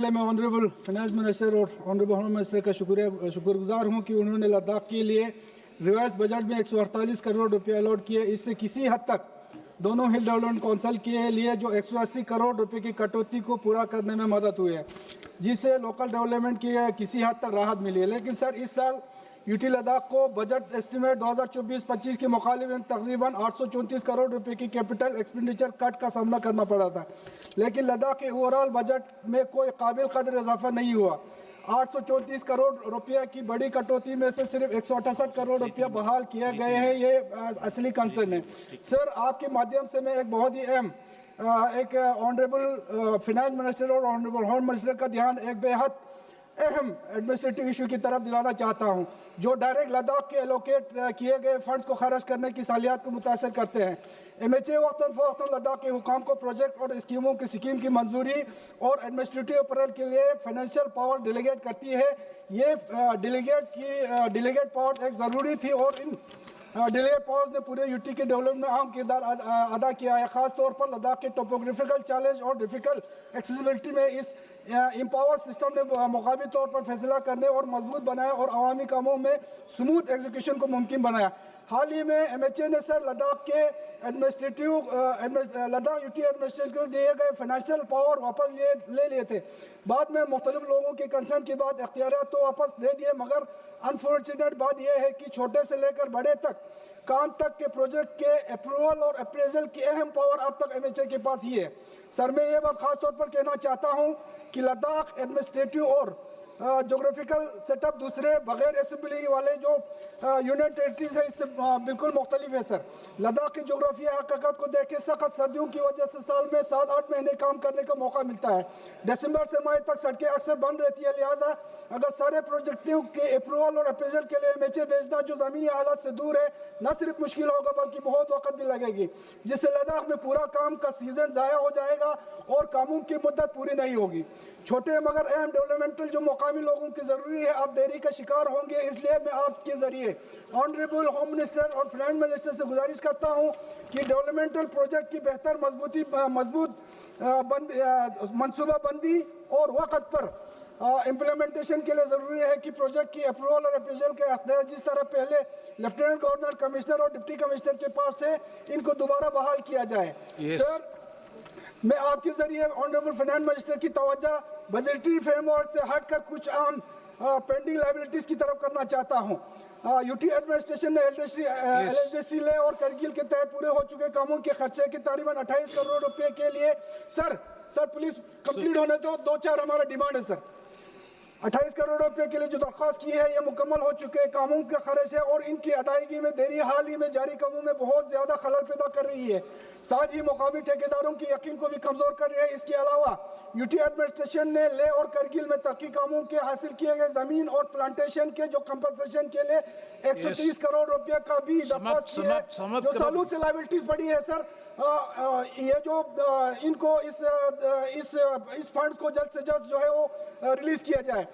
मैं honourable finance minister और honourable home minister का शुक्रगुजार हूं कि उन्होंने लद्दाख के लिए रिवाइज बजट में 148 करोड़ रुपए अलॉट किए। इससे किसी हद तक दोनों हिल डेवलपमेंट काउंसिल के लिए जो 180 करोड़ रुपए की कटौती को पूरा करने में मदद हुई है, जिससे लोकल डेवलपमेंट की किसी हद तक राहत मिली है। लेकिन सर, इस साल यूटी लद्दाख को बजट एस्टिमेट 2024-25 के मुकाबले में तकरीबन 834 करोड़ रुपए की कैपिटल एक्सपेंडिचर कट का सामना करना पड़ा था। लेकिन लद्दाख के ओवरऑल बजट में कोई काबिल कदर इजाफा नहीं हुआ। 834 करोड़ रुपया की बड़ी कटौती में से सिर्फ 168 करोड़ रुपया बहाल किए गए हैं। ये असली कंसर्न है। सर, आपके माध्यम से मैं एक बहुत ही अहम एक ऑनरेबल फाइनेंस मिनिस्टर और ऑनरेबल होम मिनिस्टर का ध्यान एक बेहद अहम एडमिनिस्ट्रेटिव इशू की तरफ दिलाना चाहता हूं, जो डायरेक्ट लद्दाख के एलोकेट किए गए फंड्स को खर्च करने की सालियात को मुतासर करते हैं। MHA वक्तन फ़वक्तन लद्दाख के हुकाम को प्रोजेक्ट और स्कीमों की स्कीम की मंजूरी और एडमिनिस्ट्रेटिव अप्रूवल के लिए फाइनेंशियल पावर डिलीगेट करती है। ये डिलीगेट पावर एक ज़रूरी थी और इन डिलीगेट पावर्स ने पूरे यूटी के डेवलपमेंट में अहम किरदार अदा किया है। खास तौर पर लद्दाख के टोपोग्राफिकल चैलेंज और डिफिकल्ट एक्सेसिबिलिटी में इस एम्पावर सिस्टम ने मुकाबी तौर पर फैसला करने और मजबूत बनाया और अवामी कामों में स्मूथ एग्जीक्यूशन को मुमकिन बनाया। हाल ही में MHA ने सर लद्दाख के लद्दाख यूटी एडमिनिस्ट्रेशन को दिए गए फाइनेंशियल पावर वापस ले लिए थे। बाद में मुख्तलिफ लोगों के कंसर्न के बाद इख्तियारात तो वापस दे दिए, मगर अनफॉर्चुनेट बात यह है कि छोटे से लेकर बड़े तक काम तक के प्रोजेक्ट के अप्रूवल और अप्रेजल की अहम पावर अब तक MHA के पास ही है। सर, मैं ये बात खास तौर पर कहना चाहता हूँ कि लद्दाख एडमिनिस्ट्रेटिव और जोग्राफिकल सेटअप दूसरे बगैर असेंबली वाले जो यूनियन टेरिटरीज है इससे बिल्कुल मुख्तलिफ है। सर, लद्दाख की जोग्राफी हकीकत को देख के सख्त सर्दियों की वजह से साल में 7-8 महीने काम करने का मौका मिलता है। दिसंबर से मई तक सड़कें अक्सर बंद रहती है। लिहाजा अगर सारे प्रोजेक्टों के अप्रूवल और अप्रेजल के लिए MHA भेजना जो ज़मीनी हालात से दूर है, न सिर्फ मुश्किल होगा बल्कि बहुत वक्त भी लगेगी, जिससे लद्दाख में पूरा काम का सीजन ज़ाया हो जाएगा और कामों की मुद्दत पूरी नहीं होगी। छोटे मगर अहम डेवलपमेंटल जो मुकामी लोगों की ज़रूरी है अब देरी का शिकार होंगे। इसलिए मैं आपके ज़रिए ऑनरेबल होम मिनिस्टर और फाइनेंस मिनिस्टर से गुजारिश करता हूं कि डेवलपमेंटल प्रोजेक्ट की बेहतर मजबूत मनसूबाबंदी और वक्त पर इम्प्लीमेंटेशन के लिए ज़रूरी है कि प्रोजेक्ट की अप्रूवल और अप्रेजल के अख्तियार जिस तरह पहले लेफ्टिनेंट गवर्नर, कमिश्नर और डिप्टी कमिश्नर के पास थे, इनको दोबारा बहाल किया जाए। सर, मैं आपके जरिए ऑनरेबल फाइनेंस मिनिस्टर की तवज्जो बजटरी फ्रेमवर्क से हटकर कुछ आम पेंडिंग लायबिलिटीज की तरफ करना चाहता हूं। यूटी एडमिनिस्ट्रेशन ने LDC ले और करगिल के तहत पूरे हो चुके कामों के खर्चे के तकरीबन 28 करोड़ रुपए के लिए सर प्लीज कंप्लीट होने दो। 2-4 हमारा डिमांड है सर। 28 करोड़ रुपए के लिए जो दरख्वास्त की है ये मुकम्मल हो चुके कामों के खर्च है और इनकी अदायगी में देरी हाल ही में जारी कामों में बहुत ज़्यादा खलल पैदा कर रही है। साथ ही मुकामी ठेकेदारों की यकीन को भी कमज़ोर कर रही है। इसके अलावा यूटी एडमिनिस्ट्रेशन ने ले और करगिल में तरक्की कामों के हासिल किए गए ज़मीन और प्लांटेशन के जो कंपनसेशन के लिए 130 करोड़ रुपया का भी दरख्वास्त की है, जो सालों से लायबिलिटीज बढ़ी है। सर, ये जो इनको इस फंड्स को जल्द से जल्द जो है वो रिलीज किया जाए।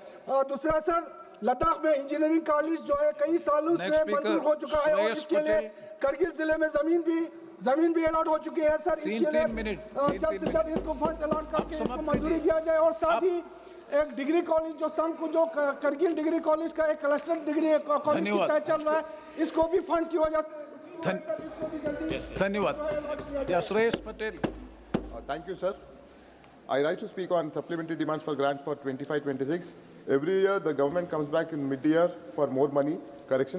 दूसरा सर, लद्दाख में इंजीनियरिंग कॉलेज जो है कई सालों से मंजूर हो चुका है और इसके लिए करगिल जिले में जमीन भी अलॉट हो चुकी है। सर, इसके लिए जल्द से जल्द इसको फंड अलॉट करके इसको मंजूरी दिया जाए और साथ ही एक डिग्री कॉलेज जो संघ को जो करगिल डिग्री कॉलेज का एक क्लस्टर डिग्री कॉलेज की तय चल रहा है, इसको भी फंड्स की वजह से धन्यवाद। Suresh Patel. Thank you, sir. I rise to speak on supplementary demands for grants for 25-26. Every year, the government comes back in mid-year for more money. Corrections